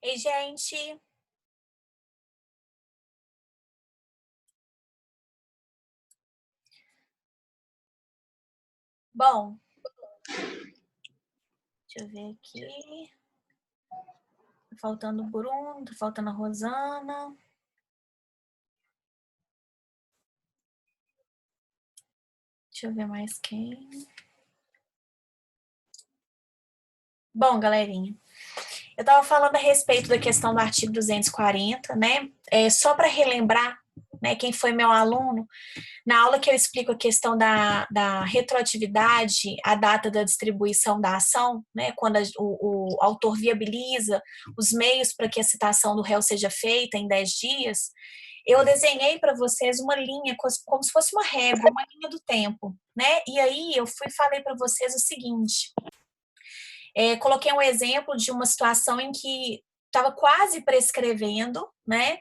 Ei, gente. Bom, deixa eu ver aqui. Tá faltando o Bruno, tá faltando a Rosana. Deixa eu ver mais quem. Bom, galerinha, eu estava falando a respeito da questão do artigo 240, né? Só para relembrar, né, quem foi meu aluno, na aula que eu explico a questão da retroatividade, a data da distribuição da ação, né, quando o autor viabiliza os meios para que a citação do réu seja feita em 10 dias, eu desenhei para vocês uma linha, como se fosse uma régua, uma linha do tempo, né? E aí eu fui e falei para vocês o seguinte: coloquei um exemplo de uma situação em que estava quase prescrevendo, né?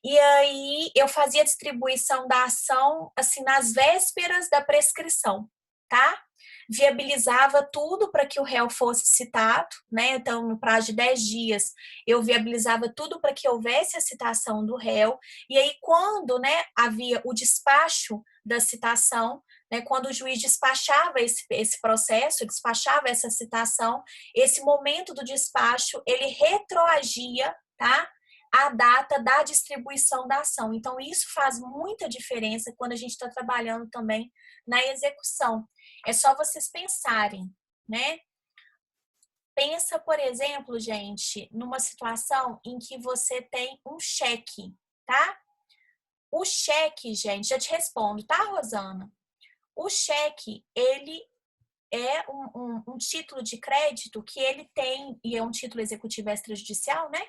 E aí eu fazia a distribuição da ação assim nas vésperas da prescrição, tá? Viabilizava tudo para que o réu fosse citado, né? Então, no prazo de 10 dias, eu viabilizava tudo para que houvesse a citação do réu. E aí, quando, né, havia o despacho da citação, né, quando o juiz despachava esse processo, despachava essa citação, esse momento do despacho, ele retroagia, tá? A data da distribuição da ação. Então, isso faz muita diferença quando a gente está trabalhando também na execução. É só vocês pensarem, né? Pensa, por exemplo, gente, numa situação em que você tem um cheque, tá? O cheque, gente, já te respondo, tá, Rosana? O cheque, ele é um título de crédito que ele tem, e é um título executivo extrajudicial, né?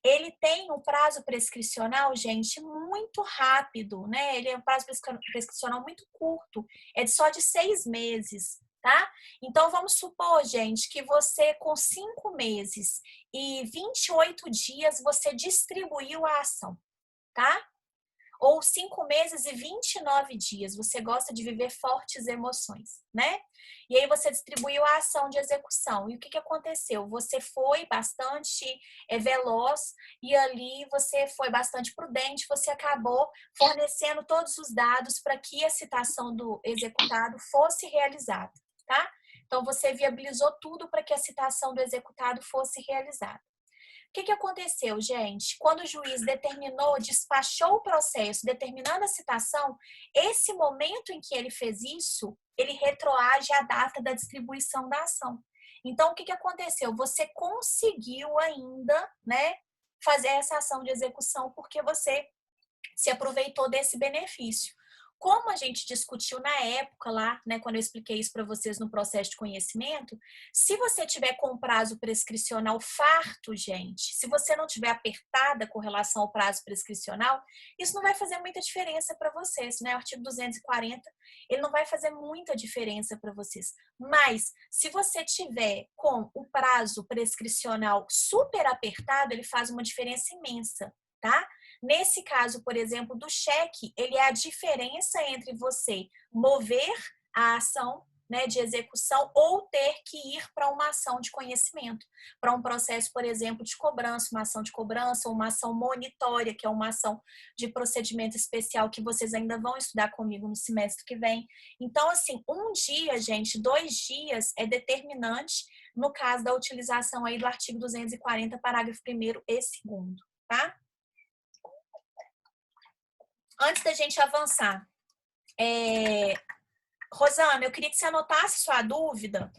Ele tem um prazo prescricional, gente, muito rápido, né? Ele é um prazo prescricional muito curto, é só de 6 meses, tá? Então, vamos supor, gente, que você com 5 meses e 28 dias, você distribuiu a ação, tá? Ou 5 meses e 29 dias. Você gosta de viver fortes emoções, né? E aí você distribuiu a ação de execução. E o que aconteceu? Você foi bastante veloz e ali você foi bastante prudente, você acabou fornecendo todos os dados para que a citação do executado fosse realizada, tá? Então, você viabilizou tudo para que a citação do executado fosse realizada. O que aconteceu, gente? Quando o juiz determinou, despachou o processo, determinando a citação, esse momento em que ele fez isso, ele retroage à data da distribuição da ação. Então, o que aconteceu? Você conseguiu ainda, né, fazer essa ação de execução porque você se aproveitou desse benefício. Como a gente discutiu na época lá, né, quando eu expliquei isso para vocês no processo de conhecimento, se você tiver com prazo prescricional farto, gente, se você não tiver apertada com relação ao prazo prescricional, isso não vai fazer muita diferença para vocês, né? O artigo 240, ele não vai fazer muita diferença para vocês. Mas se você tiver com o prazo prescricional super apertado, ele faz uma diferença imensa, tá? Nesse caso, por exemplo, do cheque, ele é a diferença entre você mover a ação, né, de execução ou ter que ir para uma ação de conhecimento, para um processo, por exemplo, de cobrança, uma ação de cobrança ou uma ação monitória, que é uma ação de procedimento especial que vocês ainda vão estudar comigo no semestre que vem. Então, assim, um dia, gente, 2 dias é determinante no caso da utilização aí do artigo 240, parágrafo 1º e 2º, tá? Antes da gente avançar, Rosana, eu queria que você anotasse sua dúvida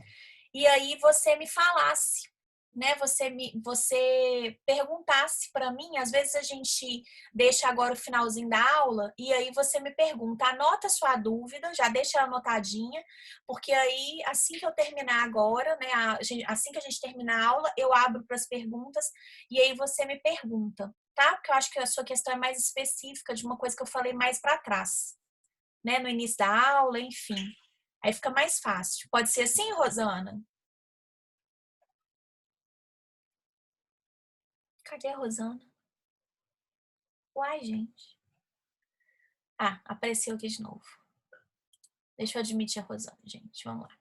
e aí você me falasse, né? Você perguntasse para mim. Às vezes a gente deixa agora o finalzinho da aula e aí você me pergunta, anota sua dúvida, já deixa ela anotadinha, porque aí assim que eu terminar agora, né? Assim que a gente terminar a aula, eu abro para as perguntas e aí você me pergunta, tá? Porque eu acho que a sua questão é mais específica de uma coisa que eu falei mais para trás, né? No início da aula, enfim. Aí fica mais fácil. Pode ser assim, Rosana? Cadê a Rosana? Uai, gente. Ah, apareceu aqui de novo. Deixa eu admitir a Rosana, gente. Vamos lá.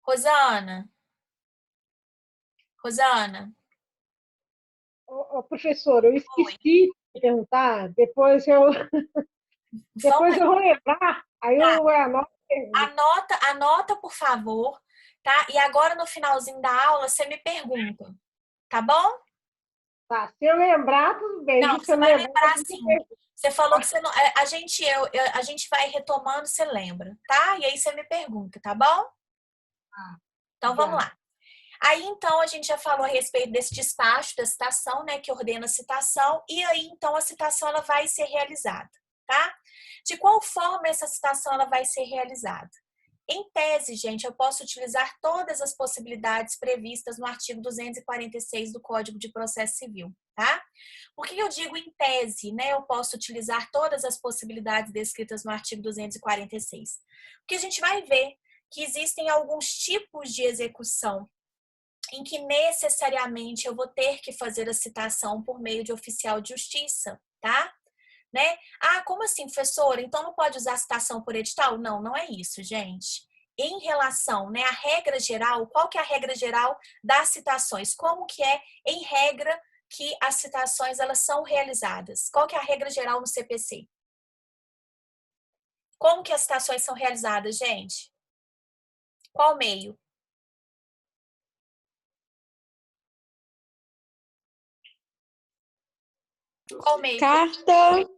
Rosana, Rosana, Professor, eu oi. esqueci de perguntar, Vamos depois eu vou lembrar, aí lá. eu anoto a pergunta. Anota, por favor, tá? E agora no finalzinho da aula você me pergunta, tá bom? Tá, se eu lembrar, tudo bem. Não, Se eu você não vai lembrar, lembrar eu sim. pergunto. Você falou que você não. A gente vai retomando, você lembra, tá? E aí você me pergunta, tá bom? Então vamos Já. lá. Aí então a gente já falou a respeito desse despacho da citação, né, que ordena a citação, e aí então a citação ela vai ser realizada, tá? De qual forma essa citação ela vai ser realizada? Em tese, gente, eu posso utilizar todas as possibilidades previstas no artigo 246 do Código de Processo Civil, tá? Por que eu digo em tese, né? Eu posso utilizar todas as possibilidades descritas no artigo 246? Porque a gente vai ver que existem alguns tipos de execução em que necessariamente eu vou ter que fazer a citação por meio de oficial de justiça, tá? Né? Ah, como assim, professora? Então não pode usar citação por edital? Não, não é isso, gente. Em relação, né, à regra geral, qual que é a regra geral das citações? Como que é, em regra, que as citações elas são realizadas? Qual que é a regra geral no CPC? Como que as citações são realizadas, gente? Qual meio? Qual meio que Carta.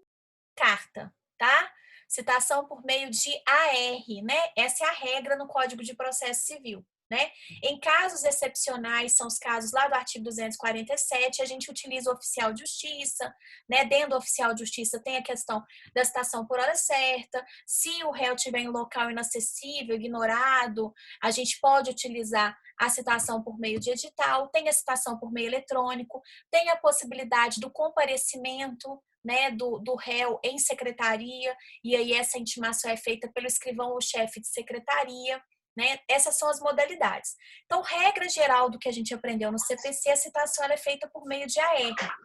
carta, tá? Citação por meio de AR, né? Essa é a regra no Código de Processo Civil, né? Em casos excepcionais, são os casos lá do artigo 247, a gente utiliza o oficial de justiça, né? Dentro do oficial de justiça tem a questão da citação por hora certa. Se o réu estiver em um local inacessível, ignorado, a gente pode utilizar a citação por meio de edital, tem a citação por meio eletrônico, tem a possibilidade do comparecimento, né, do réu em secretaria, e aí essa intimação é feita pelo escrivão ou chefe de secretaria, né? Essas são as modalidades. Então, regra geral do que a gente aprendeu no CPC, a citação ela é feita por meio de AR.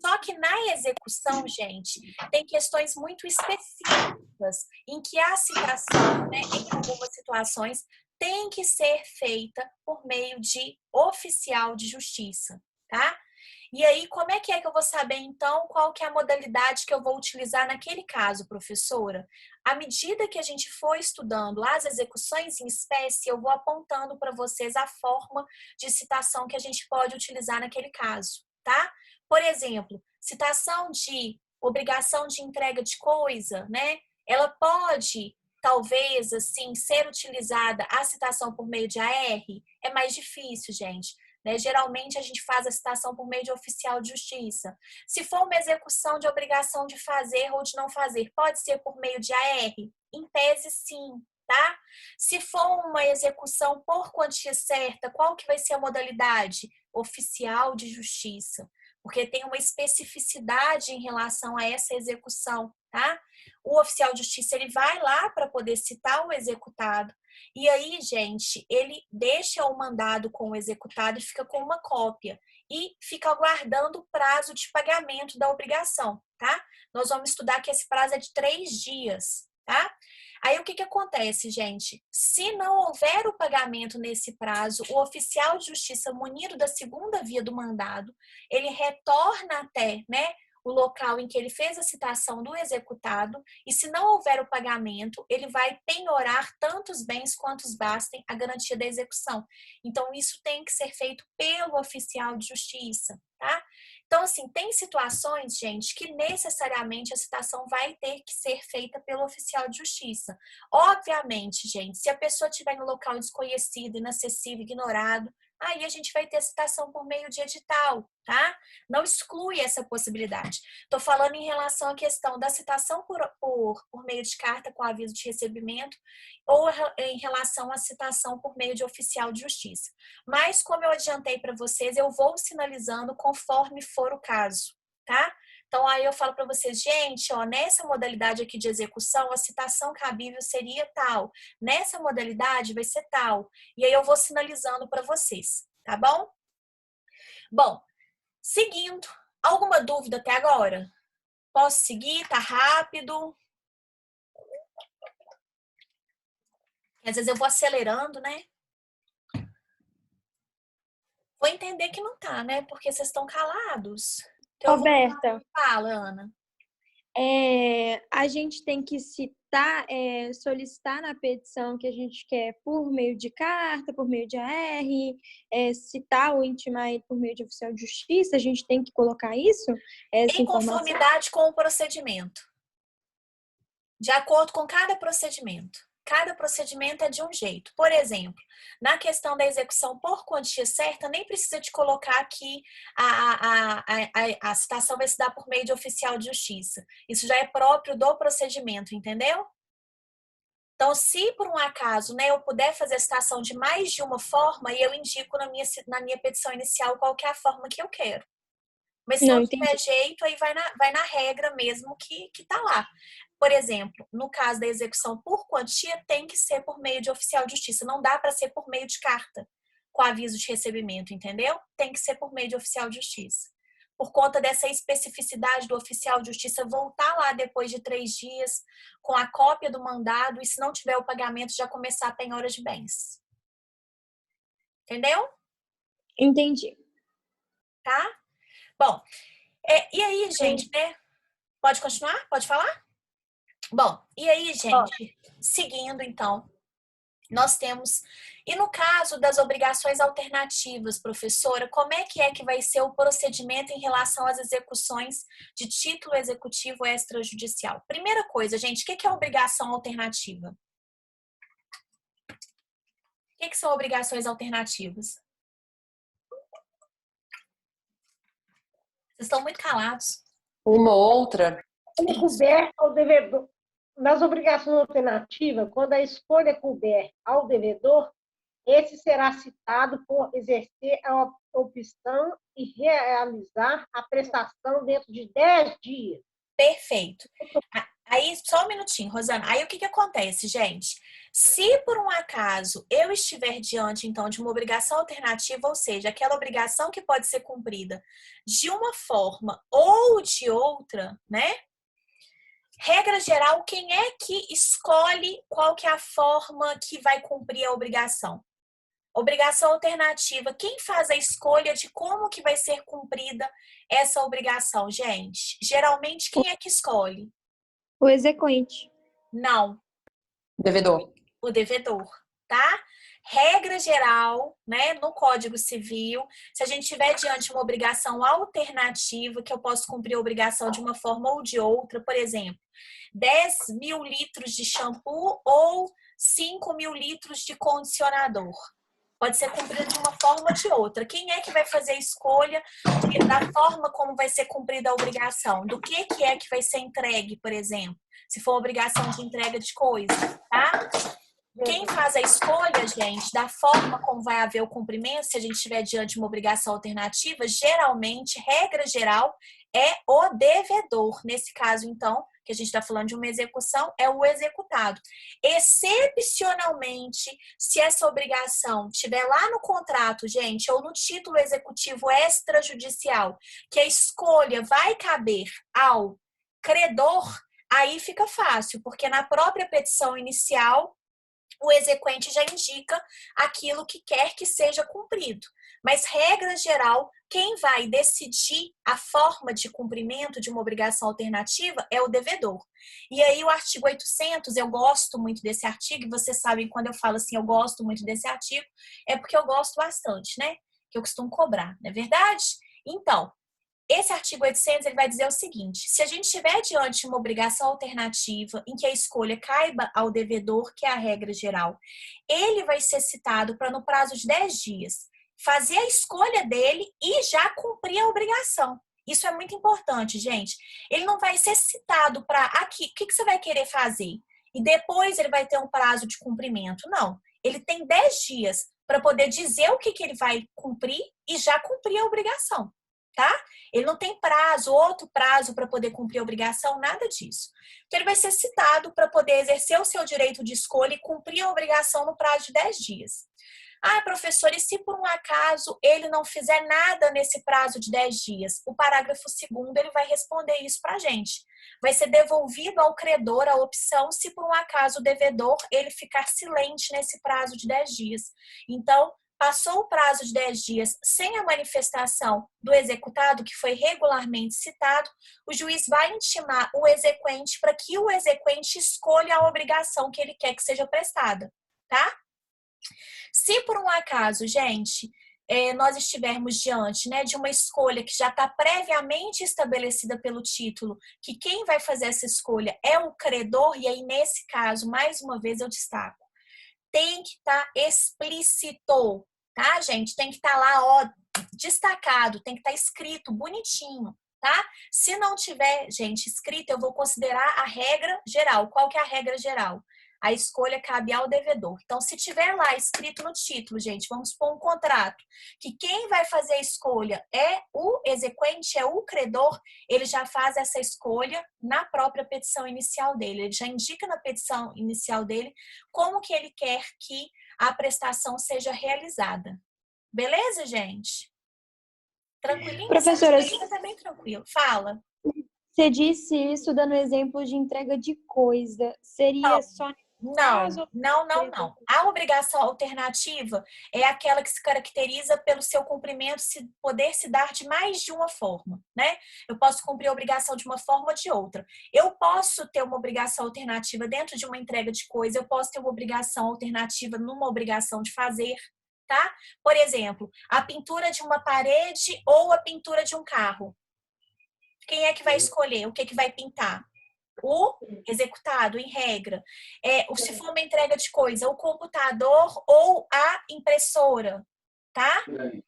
Só que na execução, gente, tem questões muito específicas em que a citação, né, em algumas situações, tem que ser feita por meio de oficial de justiça, tá? E aí, como é que eu vou saber, então, qual que é a modalidade que eu vou utilizar naquele caso, professora? À medida que a gente for estudando as execuções em espécie, eu vou apontando para vocês a forma de citação que a gente pode utilizar naquele caso, tá? Por exemplo, citação de obrigação de entrega de coisa, né? Ela pode, talvez, assim, ser utilizada a citação por meio de AR? É mais difícil, gente. Né? Geralmente a gente faz a citação por meio de oficial de justiça. Se for uma execução de obrigação de fazer ou de não fazer, pode ser por meio de AR? Em tese, sim, tá? Se for uma execução por quantia certa, qual que vai ser a modalidade? Oficial de justiça, porque tem uma especificidade em relação a essa execução, tá? O oficial de justiça ele vai lá para poder citar o executado. E aí, gente, ele deixa o mandado com o executado e fica com uma cópia. E fica aguardando o prazo de pagamento da obrigação, tá? Nós vamos estudar que esse prazo é de 3 dias, tá? Aí o que que acontece, gente? Se não houver o pagamento nesse prazo, o oficial de justiça munido da segunda via do mandado, ele retorna até, né, o local em que ele fez a citação do executado, e se não houver o pagamento, ele vai penhorar tantos bens quantos bastem a garantia da execução. Então, isso tem que ser feito pelo oficial de justiça, tá? Então, assim, tem situações, gente, que necessariamente a citação vai ter que ser feita pelo oficial de justiça. Obviamente, gente, se a pessoa estiver em um local desconhecido, inacessível, ignorado, aí a gente vai ter citação por meio de edital, tá? Não exclui essa possibilidade. Estou falando em relação à questão da citação por meio de carta com aviso de recebimento ou em relação à citação por meio de oficial de justiça. Mas, como eu adiantei para vocês, eu vou sinalizando conforme for o caso, tá? Então, aí eu falo para vocês, gente, ó, nessa modalidade aqui de execução, a citação cabível seria tal. Nessa modalidade vai ser tal. E aí eu vou sinalizando para vocês, tá bom? Bom, seguindo, alguma dúvida até agora? Posso seguir? Tá rápido? Às vezes eu vou acelerando, né? Vou entender que não tá, né? Porque vocês estão calados. Então eu vou... Roberta, Fala, Ana. a gente tem que citar, solicitar na petição que a gente quer por meio de carta, por meio de AR, citar ou intimar ele por meio de oficial de justiça, a gente tem que colocar isso, essa Em informação? conformidade com o procedimento. De acordo com cada procedimento. Cada procedimento é de um jeito. Por exemplo, na questão da execução por quantia certa, nem precisa de colocar que a citação vai se dar por meio de oficial de justiça. Isso já é próprio do procedimento, entendeu? Então, se por um acaso, né, eu puder fazer a citação de mais de uma forma, eu indico na minha petição inicial qual que é a forma que eu quero. Mas se não tiver jeito, aí vai na regra mesmo que tá lá. Por exemplo, no caso da execução por quantia, tem que ser por meio de oficial de justiça. Não dá para ser por meio de carta, com aviso de recebimento, entendeu? Tem que ser por meio de oficial de justiça. Por conta dessa especificidade do oficial de justiça voltar lá depois de 3 dias com a cópia do mandado e, se não tiver o pagamento, já começar a penhora de bens. Entendeu? Entendi. Tá? Bom, e aí, gente, né? Pode continuar? Pode falar? Bom, e aí, gente, seguindo então, nós temos... E no caso das obrigações alternativas, professora, como é que vai ser o procedimento em relação às execuções de título executivo extrajudicial? Primeira coisa, gente, o que é obrigação alternativa? O que são obrigações alternativas? Vocês estão muito calados. Uma ou outra. Coberta ao devedor. Nas obrigações alternativas, quando a escolha é coberta ao devedor, esse será citado por exercer a opção e realizar a prestação dentro de 10 dias. Perfeito. Aí, só um minutinho, Rosana. Aí, o que acontece, gente? Se, por um acaso, eu estiver diante, então, de uma obrigação alternativa, ou seja, aquela obrigação que pode ser cumprida de uma forma ou de outra, né? Regra geral, quem é que escolhe qual que é a forma que vai cumprir a obrigação? Obrigação alternativa. Quem faz a escolha de como que vai ser cumprida essa obrigação, gente? Geralmente, quem é que escolhe? O exequente. Não. Devedor. O devedor, tá? Regra geral, né, no Código Civil, se a gente tiver diante de uma obrigação alternativa, que eu posso cumprir a obrigação de uma forma ou de outra, por exemplo, 10 mil litros de shampoo ou 5 mil litros de condicionador. Pode ser cumprido de uma forma ou de outra. Quem é que vai fazer a escolha da forma como vai ser cumprida a obrigação? Do que é que vai ser entregue, por exemplo? Se for obrigação de entrega de coisa, tá? Quem faz a escolha, gente, da forma como vai haver o cumprimento, se a gente estiver diante de uma obrigação alternativa, geralmente, regra geral, é o devedor. Nesse caso, então, que a gente está falando de uma execução, é o executado. Excepcionalmente, se essa obrigação estiver lá no contrato, gente, ou no título executivo extrajudicial, que a escolha vai caber ao credor, aí fica fácil, porque na própria petição inicial, o exequente já indica aquilo que quer que seja cumprido. Mas, regra geral, quem vai decidir a forma de cumprimento de uma obrigação alternativa é o devedor. E aí, o artigo 800, eu gosto muito desse artigo, e vocês sabem, quando eu falo assim, eu gosto muito desse artigo, é porque eu gosto bastante, né? Que eu costumo cobrar, não é verdade? Então, esse artigo 800 ele vai dizer o seguinte: se a gente estiver diante de uma obrigação alternativa em que a escolha caiba ao devedor, que é a regra geral, ele vai ser citado para, no prazo de 10 dias, fazer a escolha dele e já cumprir a obrigação. Isso é muito importante, gente. Ele não vai ser citado para aqui, o que você vai querer fazer? E depois ele vai ter um prazo de cumprimento. Não. Ele tem 10 dias para poder dizer o que ele vai cumprir e já cumprir a obrigação. Tá? Ele não tem prazo, outro prazo para poder cumprir a obrigação, nada disso. Então, ele vai ser citado para poder exercer o seu direito de escolha e cumprir a obrigação no prazo de 10 dias. Ah, professor, e se por um acaso ele não fizer nada nesse prazo de 10 dias? O parágrafo 2º ele vai responder isso para a gente. Vai ser devolvido ao credor a opção se por um acaso o devedor ele ficar silente nesse prazo de 10 dias. Então, passou o prazo de 10 dias sem a manifestação do executado, que foi regularmente citado, o juiz vai intimar o exequente para que o exequente escolha a obrigação que ele quer que seja prestada, tá? Se por um acaso, gente, nós estivermos diante, né, de uma escolha que já está previamente estabelecida pelo título, que quem vai fazer essa escolha é o credor, e aí nesse caso, mais uma vez eu destaco, tem que estar explícito, tá, gente? Tem que estar lá, ó, destacado, tem que estar escrito bonitinho, tá? Se não tiver, gente, escrito, eu vou considerar a regra geral. Qual que é a regra geral? A escolha cabe ao devedor. Então, se tiver lá escrito no título, gente, vamos pôr um contrato, que quem vai fazer a escolha é o exequente, é o credor, ele já faz essa escolha na própria petição inicial dele. Ele já indica na petição inicial dele como que ele quer que a prestação seja realizada. Beleza, gente? Tranquilinho? Professora, Tá bem tranquilo. Fala. você disse isso dando exemplo de entrega de coisa. Seria só nesse caso? Não. A obrigação alternativa é aquela que se caracteriza pelo seu cumprimento poder se dar de mais de uma forma, né? Eu posso cumprir a obrigação de uma forma ou de outra. Eu posso ter uma obrigação alternativa dentro de uma entrega de coisa, eu posso ter uma obrigação alternativa numa obrigação de fazer, tá? Por exemplo, a pintura de uma parede ou a pintura de um carro. Quem é que vai escolher o que vai pintar? O executado, em regra. Se for uma entrega de coisa, o computador ou a impressora, tá?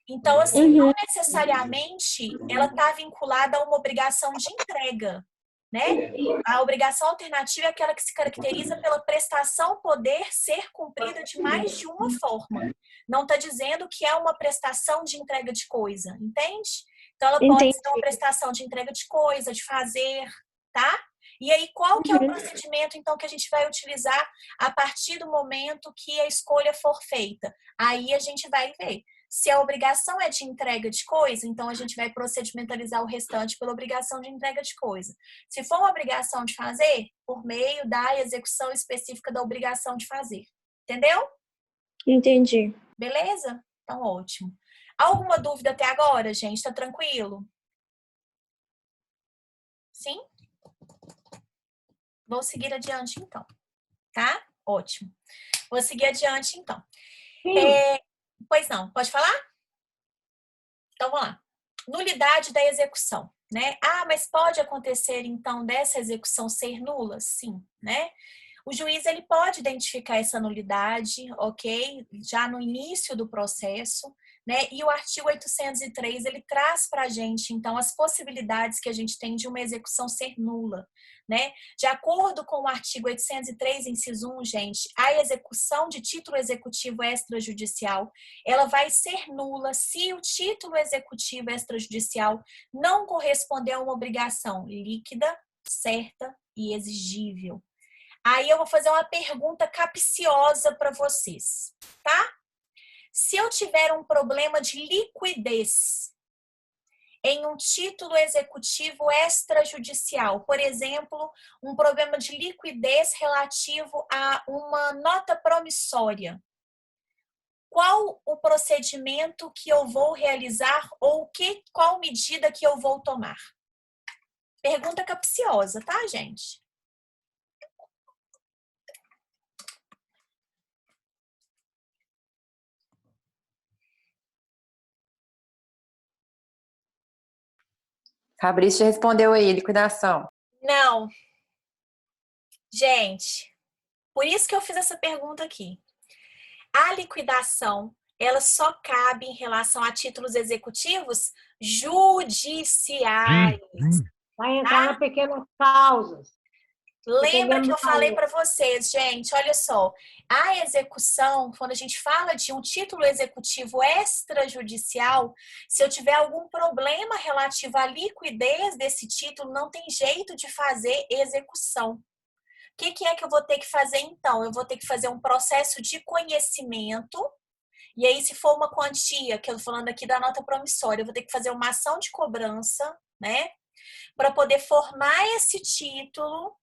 Então, assim, não necessariamente ela está vinculada a uma obrigação de entrega, né? A obrigação alternativa é aquela que se caracteriza pela prestação poder ser cumprida de mais de uma forma. Não está dizendo que é uma prestação de entrega de coisa, entende? Então, ela pode ser uma prestação de entrega de coisa, de fazer, tá? E aí, qual que é o procedimento, então, que a gente vai utilizar a partir do momento que a escolha for feita? Aí a gente vai ver. Se a obrigação é de entrega de coisa, então a gente vai procedimentalizar o restante pela obrigação de entrega de coisa. Se for uma obrigação de fazer, por meio da execução específica da obrigação de fazer. Entendeu? Entendi. Beleza? Então, ótimo. Alguma dúvida até agora, gente? Tá tranquilo? Sim? Vou seguir adiante, então. Tá? Ótimo. Vou seguir adiante, então. Pois não, pode falar? Então, vamos lá. Nulidade da execução, né? Ah, mas pode acontecer, então, dessa execução ser nula? Sim, né? O juiz, ele pode identificar essa nulidade, ok? Já no início do processo, né? E o artigo 803, ele traz para a gente, então, as possibilidades que a gente tem de uma execução ser nula, né? De acordo com o artigo 803, inciso 1, gente, a execução de título executivo extrajudicial, ela vai ser nula se o título executivo extrajudicial não corresponder a uma obrigação líquida, certa e exigível. Aí eu vou fazer uma pergunta capciosa para vocês, tá? Se eu tiver um problema de liquidez em um título executivo extrajudicial, por exemplo, um problema de liquidez relativo a uma nota promissória, qual o procedimento que eu vou realizar ou qual medida que eu vou tomar? Pergunta capciosa, tá, gente? Fabrício já respondeu aí, liquidação. Não. Gente, por isso que eu fiz essa pergunta aqui. A liquidação, ela só cabe em relação a títulos executivos judiciais. Vai entrar na pequenas causas. Lembra que eu falei para vocês, gente, olha só, a execução, quando a gente fala de um título executivo extrajudicial, se eu tiver algum problema relativo à liquidez desse título, não tem jeito de fazer execução. O que é que eu vou ter que fazer então? Eu vou ter que fazer um processo de conhecimento, e aí se for uma quantia, que eu tô falando aqui da nota promissória, eu vou ter que fazer uma ação de cobrança, né? Para poder formar esse título,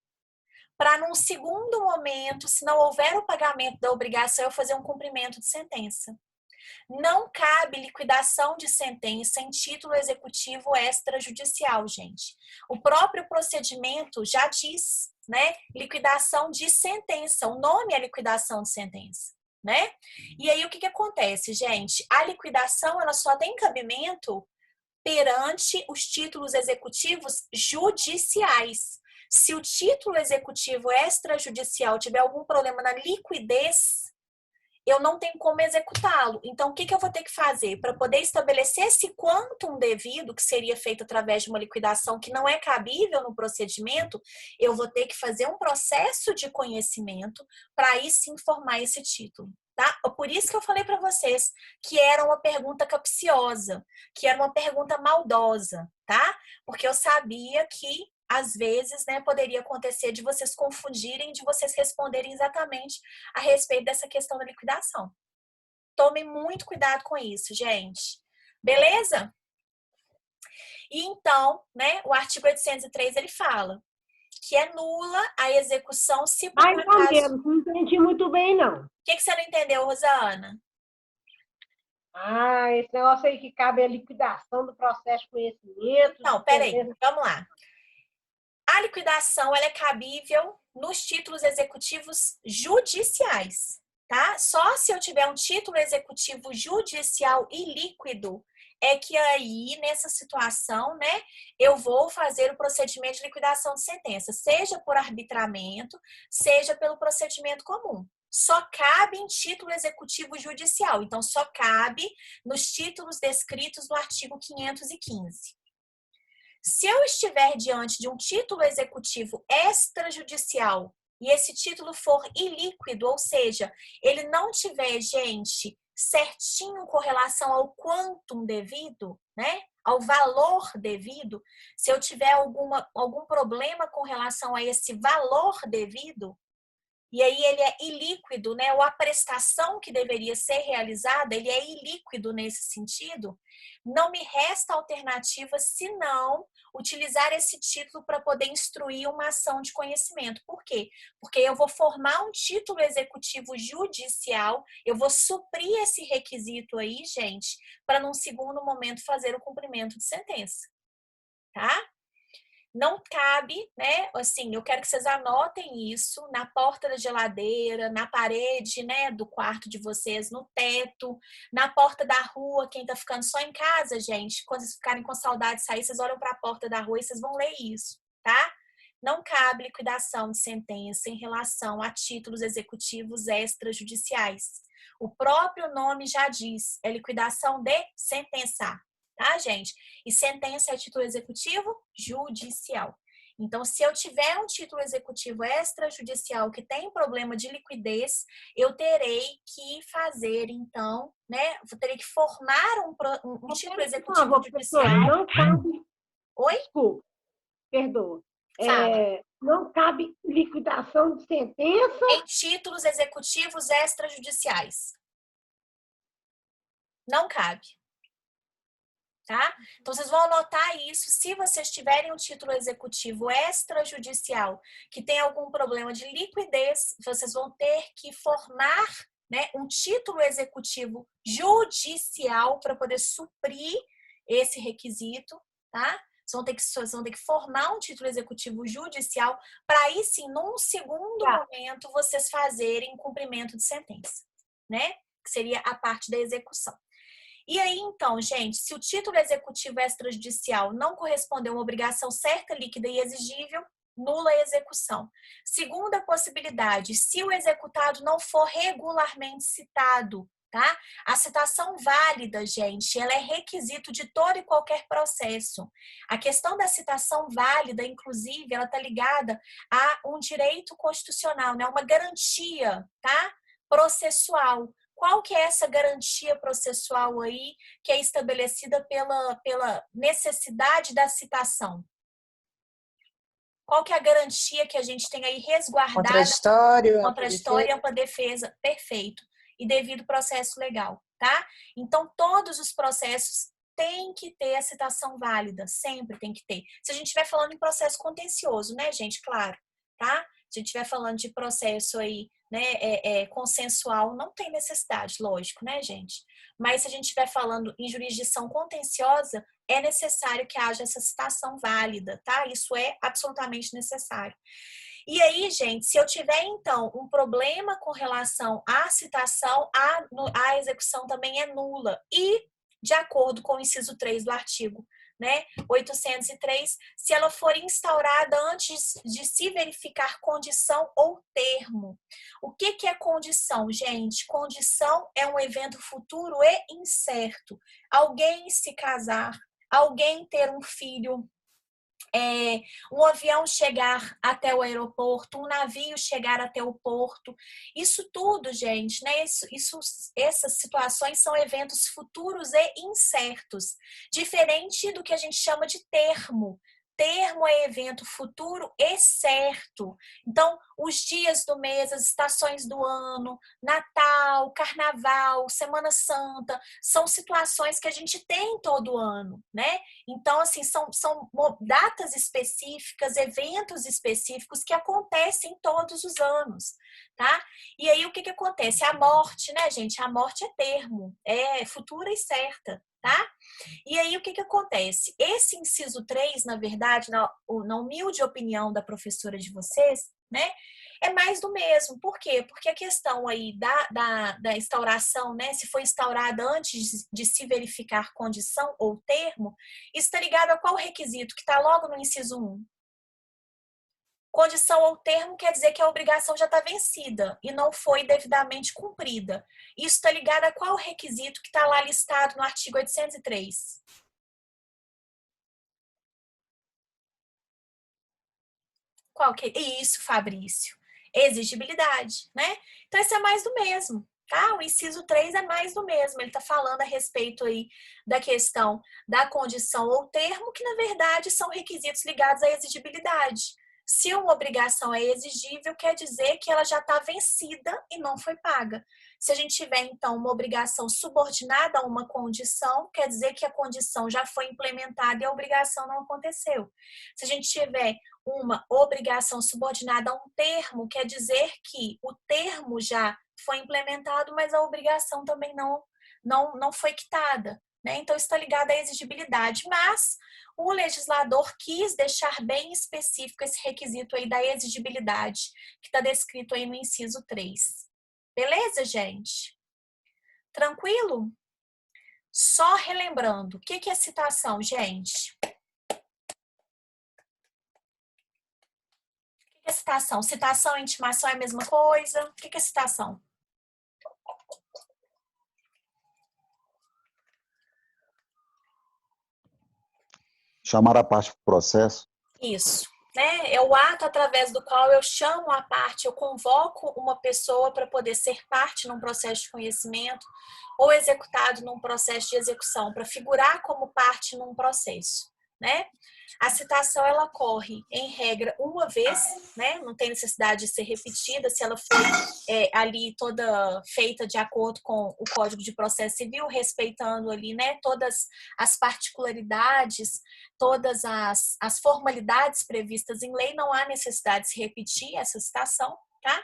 para num segundo momento, se não houver o pagamento da obrigação, eu fazer um cumprimento de sentença. Não cabe liquidação de sentença em título executivo extrajudicial, gente. O próprio procedimento já diz, né? Liquidação de sentença. O nome é liquidação de sentença, né? E aí o que acontece, gente? A liquidação ela só tem cabimento perante os títulos executivos judiciais. Se o título executivo extrajudicial tiver algum problema na liquidez, eu não tenho como executá-lo. Então, o que eu vou ter que fazer? Para poder estabelecer esse quantum devido, que seria feito através de uma liquidação que não é cabível no procedimento, eu vou ter que fazer um processo de conhecimento para aí sim formar esse título. Tá? Por isso que eu falei para vocês que era uma pergunta capciosa, que era uma pergunta maldosa, tá? Porque eu sabia que às vezes, né, poderia acontecer de vocês confundirem, de vocês responderem exatamente a respeito dessa questão da liquidação. Tomem muito cuidado com isso, gente. Beleza? E então, né, o artigo 803 ele fala que é nula a execução se por Mais ou acaso... menos, não entendi muito bem, não. O que você não entendeu, Rosana? Esse negócio aí que cabe a liquidação do processo de conhecimento. Não, peraí, vamos lá. A liquidação ela é cabível nos títulos executivos judiciais, tá? Só se eu tiver um título executivo judicial ilíquido é que aí, nessa situação, né, eu vou fazer o procedimento de liquidação de sentença, seja por arbitramento, seja pelo procedimento comum. Só cabe em título executivo judicial, então só cabe nos títulos descritos no artigo 515. Se eu estiver diante de um título executivo extrajudicial e esse título for ilíquido, ou seja, ele não tiver, gente, certinho com relação ao quantum devido, né? Ao valor devido, se eu tiver algum problema com relação a esse valor devido, e aí ele é ilíquido, né? Ou a prestação que deveria ser realizada, ele é ilíquido nesse sentido, não me resta alternativa senão utilizar esse título para poder instruir uma ação de conhecimento. Por quê? Porque eu vou formar um título executivo judicial, eu vou suprir esse requisito aí, gente, para num segundo momento fazer o cumprimento de sentença, tá? Não cabe, né? Assim, eu quero que vocês anotem isso na porta da geladeira, na parede, né, do quarto de vocês, no teto, na porta da rua. Quem tá ficando só em casa, gente, quando vocês ficarem com saudade de sair, vocês olham para a porta da rua e vocês vão ler isso, tá? Não cabe liquidação de sentença em relação a títulos executivos extrajudiciais. O próprio nome já diz, é liquidação de sentença. Tá, gente? E sentença é título executivo judicial. Então, se eu tiver um título executivo extrajudicial que tem problema de liquidez, eu terei que fazer, então, né? Eu terei que formar um título executivo judicial. Não cabe. Oi? Desculpa, perdoa. Fala. Não cabe liquidação de sentença Em títulos executivos extrajudiciais. Não cabe. Tá? Então, vocês vão anotar isso. Se vocês tiverem um título executivo extrajudicial que tem algum problema de liquidez, vocês vão ter que formar, né, um título executivo judicial para poder suprir esse requisito, tá? Vocês vão ter que formar um título executivo judicial para aí sim, num segundo momento, vocês fazerem cumprimento de sentença, né? Que seria a parte da execução. E aí, então, gente, se o título executivo extrajudicial não corresponder a uma obrigação certa, líquida e exigível, nula a execução. Segunda possibilidade, se o executado não for regularmente citado, tá? A citação válida, gente, ela é requisito de todo e qualquer processo. A questão da citação válida, inclusive, ela está ligada a um direito constitucional, né? Uma garantia, tá? Processual. Qual que é essa garantia processual aí que é estabelecida pela necessidade da citação? Qual que é a garantia que a gente tem aí resguardada? Contraditório, ampla defesa, perfeito. E devido processo legal, tá? Então, todos os processos têm que ter a citação válida, sempre tem que ter. Se a gente estiver falando em processo contencioso, né, gente? Claro. tá? Se a gente estiver falando de processo aí, né, consensual, não tem necessidade, lógico, né, gente? Mas se a gente estiver falando em jurisdição contenciosa, é necessário que haja essa citação válida, tá? Isso é absolutamente necessário. E aí, gente, se eu tiver, então, um problema com relação à citação, a execução também é nula. E, de acordo com o inciso 3 do artigo, né, 803, se ela for instaurada antes de se verificar condição ou termo. O que é condição, gente? Condição é um evento futuro e incerto. Alguém se casar, alguém ter um filho, um avião chegar até o aeroporto, um navio chegar até o porto. Isso tudo, gente, né? Essas situações são eventos futuros e incertos, diferente do que a gente chama de termo. Termo é evento futuro e certo. Então, os dias do mês, as estações do ano, Natal, Carnaval, Semana Santa, são situações que a gente tem todo ano, né? Então, assim, são datas específicas, eventos específicos que acontecem todos os anos, tá? E aí, o que acontece? A morte, né, gente? A morte é termo, é futura e certa, tá? E aí, o que acontece? Esse inciso 3, na verdade, na humilde opinião da professora de vocês, né, é mais do mesmo. Por quê? Porque a questão aí da instauração, né, se foi instaurada antes de se verificar condição ou termo, está ligado a qual requisito? Que está logo no inciso 1. Condição ou termo quer dizer que a obrigação já está vencida e não foi devidamente cumprida. Isso está ligado a qual requisito que está lá listado no artigo 803? Qual que é? Isso, Fabrício. Exigibilidade, né? Então, isso é mais do mesmo, tá? O inciso 3 é mais do mesmo. Ele está falando a respeito aí da questão da condição ou termo, que, na verdade, são requisitos ligados à exigibilidade. Se uma obrigação é exigível, quer dizer que ela já está vencida e não foi paga. Se a gente tiver, então, uma obrigação subordinada a uma condição, quer dizer que a condição já foi implementada e a obrigação não aconteceu. Se a gente tiver uma obrigação subordinada a um termo, quer dizer que o termo já foi implementado, mas a obrigação também não foi quitada, né? Então, está ligado à exigibilidade, mas o legislador quis deixar bem específico esse requisito aí da exigibilidade, que está descrito aí no inciso 3. Beleza, gente? Tranquilo? Só relembrando, o que é citação, gente? O que é citação? Citação e intimação é a mesma coisa? O que é citação? Chamar a parte para o processo. Isso, né? É o ato através do qual eu chamo a parte, eu convoco uma pessoa para poder ser parte num processo de conhecimento ou executado num processo de execução, para figurar como parte num processo, né? A citação, ela ocorre, em regra, uma vez, né? Não tem necessidade de ser repetida, se ela foi ali toda feita de acordo com o Código de Processo Civil, respeitando ali, né, todas as particularidades, todas as formalidades previstas em lei, não há necessidade de se repetir essa citação, tá?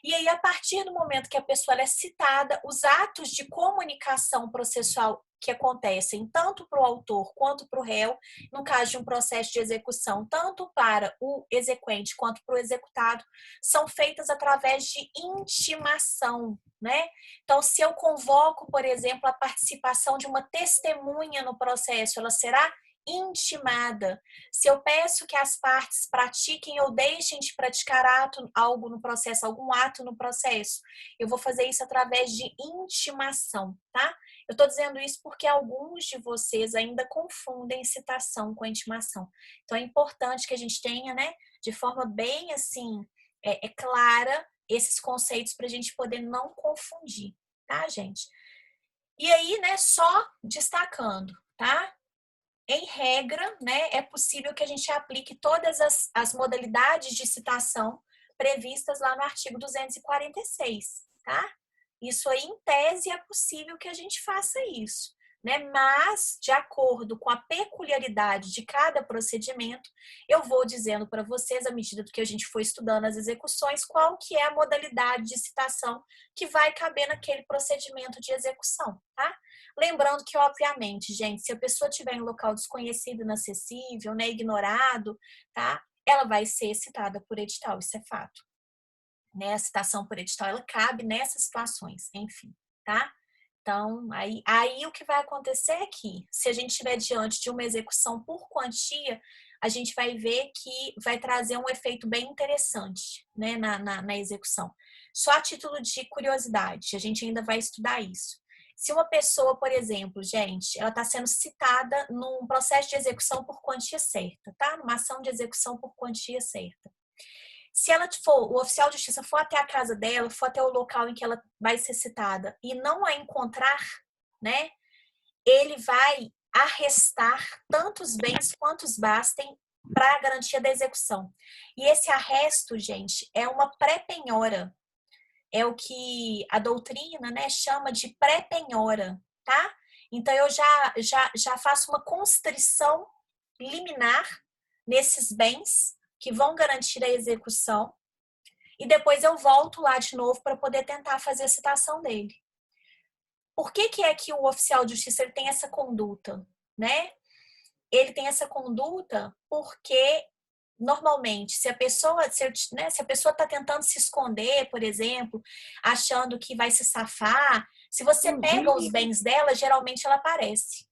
E aí, a partir do momento que a pessoa é citada, os atos de comunicação processual que acontecem tanto para o autor quanto para o réu, no caso de um processo de execução, tanto para o exequente quanto para o executado, são feitas através de intimação, né? Então, se eu convoco, por exemplo, a participação de uma testemunha no processo, ela será intimada. Se eu peço que as partes pratiquem ou deixem de praticar algo no processo, algum ato no processo, eu vou fazer isso através de intimação, tá? Eu estou dizendo isso porque alguns de vocês ainda confundem citação com intimação. Então, é importante que a gente tenha, né, de forma bem, assim, clara, esses conceitos para a gente poder não confundir, tá, gente? E aí, né, só destacando, tá? Em regra, né, é possível que a gente aplique todas as modalidades de citação previstas lá no artigo 246, tá? Isso aí, em tese, é possível que a gente faça isso, né? Mas, de acordo com a peculiaridade de cada procedimento, eu vou dizendo para vocês, à medida que a gente for estudando as execuções, qual que é a modalidade de citação que vai caber naquele procedimento de execução, tá? Lembrando que, obviamente, gente, se a pessoa estiver em local desconhecido, inacessível, né, ignorado, tá? Ela vai ser citada por edital, isso é fato. Né? A citação por edital, ela cabe nessas situações, enfim, tá? Então, aí o que vai acontecer é que, se a gente estiver diante de uma execução por quantia, a gente vai ver que vai trazer um efeito bem interessante, né, na execução. Só a título de curiosidade, a gente ainda vai estudar isso. Se uma pessoa, por exemplo, gente, ela está sendo citada num processo de execução por quantia certa, tá? Numa ação de execução por quantia certa. Se ela for, o oficial de justiça for até a casa dela, for até o local em que ela vai ser citada e não a encontrar, né? Ele vai arrestar tantos bens quantos bastem para a garantia da execução. E esse arresto, gente, é uma pré-penhora. É o que a doutrina, né, chama de pré-penhora, tá? Então, eu já faço uma constrição liminar nesses bens que vão garantir a execução e depois eu volto lá de novo para poder tentar fazer a citação dele. Por que é que o oficial de justiça ele tem essa conduta, né? Ele tem essa conduta porque normalmente, se a pessoa está tentando se esconder, por exemplo, achando que vai se safar, se você pega os bens dela, geralmente ela aparece.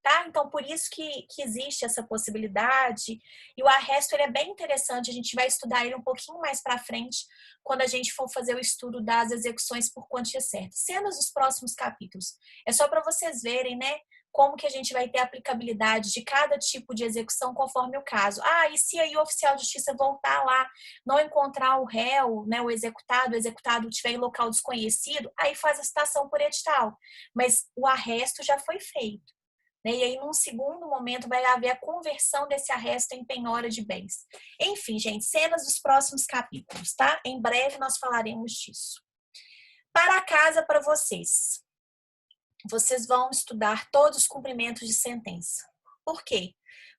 Tá? Então, por isso que existe essa possibilidade. E o arresto ele é bem interessante, a gente vai estudar ele um pouquinho mais para frente, quando a gente for fazer o estudo das execuções por quantia certa. Cenas dos próximos capítulos. É só para vocês verem, né? Como que a gente vai ter aplicabilidade de cada tipo de execução conforme o caso. Ah, e se aí o oficial de justiça voltar lá, não encontrar o réu, né, o executado estiver em local desconhecido, aí faz a citação por edital. Mas o arresto já foi feito. Né? E aí, num segundo momento, vai haver a conversão desse arresto em penhora de bens. Enfim, gente, cenas dos próximos capítulos, tá? Em breve nós falaremos disso. Para casa, para vocês. Vocês vão estudar todos os cumprimentos de sentença. Por quê?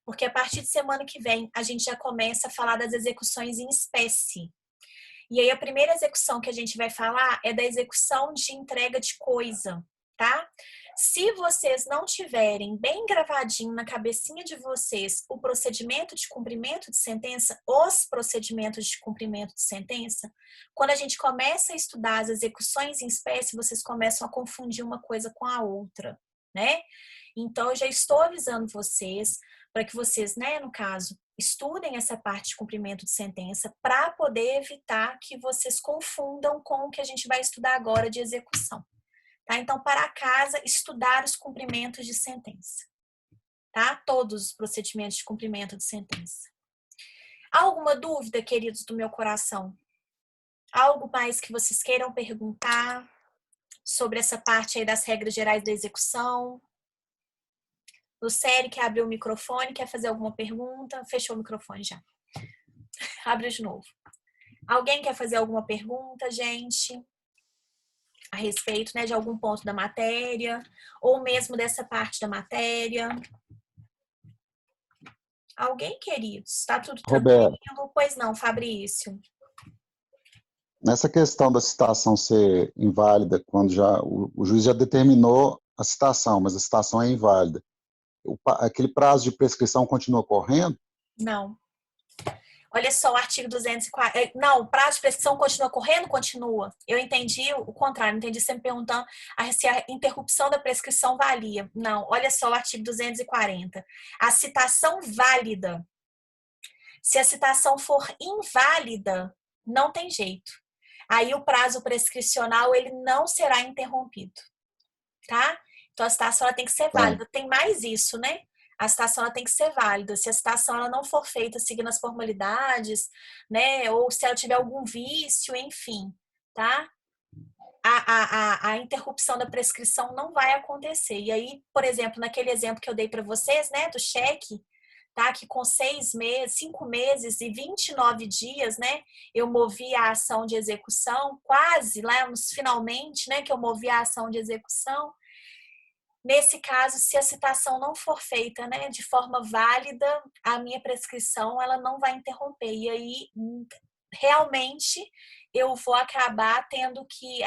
Porque a partir de semana que vem, a gente já começa a falar das execuções em espécie. E aí, a primeira execução que a gente vai falar é da execução de entrega de coisa, tá? Se vocês não tiverem bem gravadinho na cabecinha de vocês o procedimento de cumprimento de sentença, os procedimentos de cumprimento de sentença, quando a gente começa a estudar as execuções em espécie, vocês começam a confundir uma coisa com a outra, né? Então, eu já estou avisando vocês para que vocês, né, no caso, estudem essa parte de cumprimento de sentença para poder evitar que vocês confundam com o que a gente vai estudar agora de execução. Tá? Então, para casa, estudar os cumprimentos de sentença. Tá? Todos os procedimentos de cumprimento de sentença. Alguma dúvida, queridos do meu coração? Algo mais que vocês queiram perguntar sobre essa parte aí das regras gerais da execução? Lucélia, quer abrir o microfone? Quer fazer alguma pergunta? Fechou o microfone já. Abre de novo. Alguém quer fazer alguma pergunta, gente? A respeito, né, de algum ponto da matéria, ou mesmo dessa parte da matéria. Alguém, queridos? Está tudo tranquilo? Roberto, Pois não, Fabrício. nessa questão da citação ser inválida, quando já o juiz já determinou a citação, mas a citação é inválida, aquele prazo de prescrição continua correndo? Não. Olha só o artigo 240. Não, o prazo de prescrição continua correndo? Continua. Eu entendi o contrário, entendi você me perguntando se a interrupção da prescrição valia. Não, olha só o artigo 240. A citação válida. Se a citação for inválida, não tem jeito. Aí o prazo prescricional ele não será interrompido. Tá? Então a citação ela tem que ser válida. Tem mais isso, né? A citação ela tem que ser válida. Se a citação ela não for feita seguindo as formalidades, né? Ou se ela tiver algum vício, enfim, tá? A interrupção da prescrição não vai acontecer. E aí, por exemplo, naquele exemplo que eu dei para vocês, né? Do cheque, tá? Que com 6 meses, 5 meses e 29 dias, né? Eu movi a ação de execução, quase lá nos finalmente, né? Que eu movi a ação de execução. Nesse caso, se a citação não for feita, né, de forma válida, a minha prescrição ela não vai interromper. E aí, realmente, eu vou acabar tendo que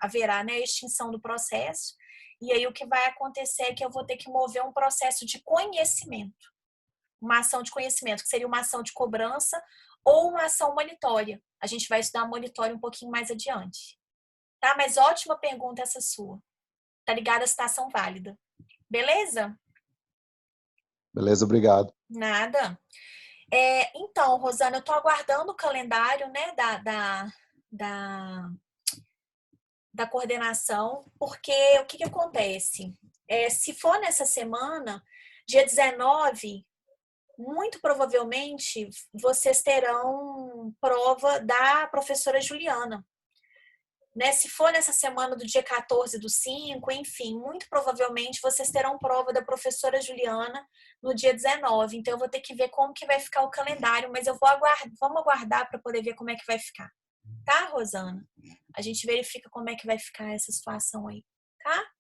haverá, né, a extinção do processo. E aí, o que vai acontecer é que eu vou ter que mover um processo de conhecimento. Uma ação de conhecimento, que seria uma ação de cobrança ou uma ação monitória. A gente vai estudar monitória um pouquinho mais adiante. Tá? Mas ótima pergunta essa sua. Tá ligada à citação válida. Beleza? Beleza, obrigado. Nada. Então, Rosana, eu tô aguardando o calendário, né, da coordenação, porque o que acontece? Se for nessa semana, dia 19, muito provavelmente vocês terão prova da professora Juliana. Né? Se for nessa semana do dia 14/5, enfim, muito provavelmente vocês terão prova da professora Juliana no dia 19. Então, eu vou ter que ver como que vai ficar o calendário, mas vamos aguardar para poder ver como é que vai ficar. Tá, Rosana? A gente verifica como é que vai ficar essa situação aí, tá?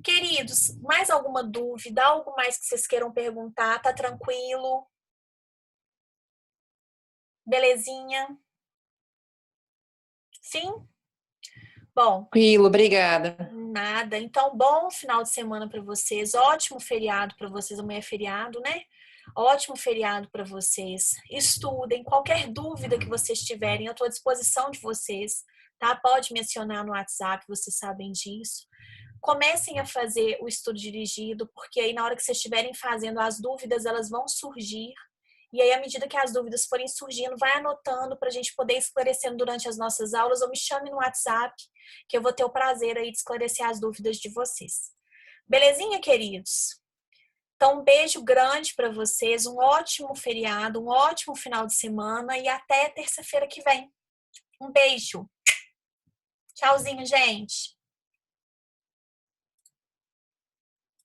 Queridos, mais alguma dúvida? Algo mais que vocês queiram perguntar? Tá tranquilo? Belezinha? Sim? Bom. Tranquilo, obrigada. Nada. Então, bom final de semana para vocês. Ótimo feriado para vocês. Amanhã é feriado, né? Ótimo feriado para vocês. Estudem. Qualquer dúvida que vocês tiverem, eu estou à disposição de vocês, tá? Pode me acionar no WhatsApp, vocês sabem disso. Comecem a fazer o estudo dirigido, porque aí na hora que vocês estiverem fazendo, as dúvidas elas vão surgir. E aí, à medida que as dúvidas forem surgindo, vai anotando para a gente poder esclarecendo durante as nossas aulas, ou me chame no WhatsApp, que eu vou ter o prazer aí de esclarecer as dúvidas de vocês. Belezinha, queridos? Então, um beijo grande para vocês, um ótimo feriado, um ótimo final de semana e até terça-feira que vem. Um beijo. Tchauzinho, gente.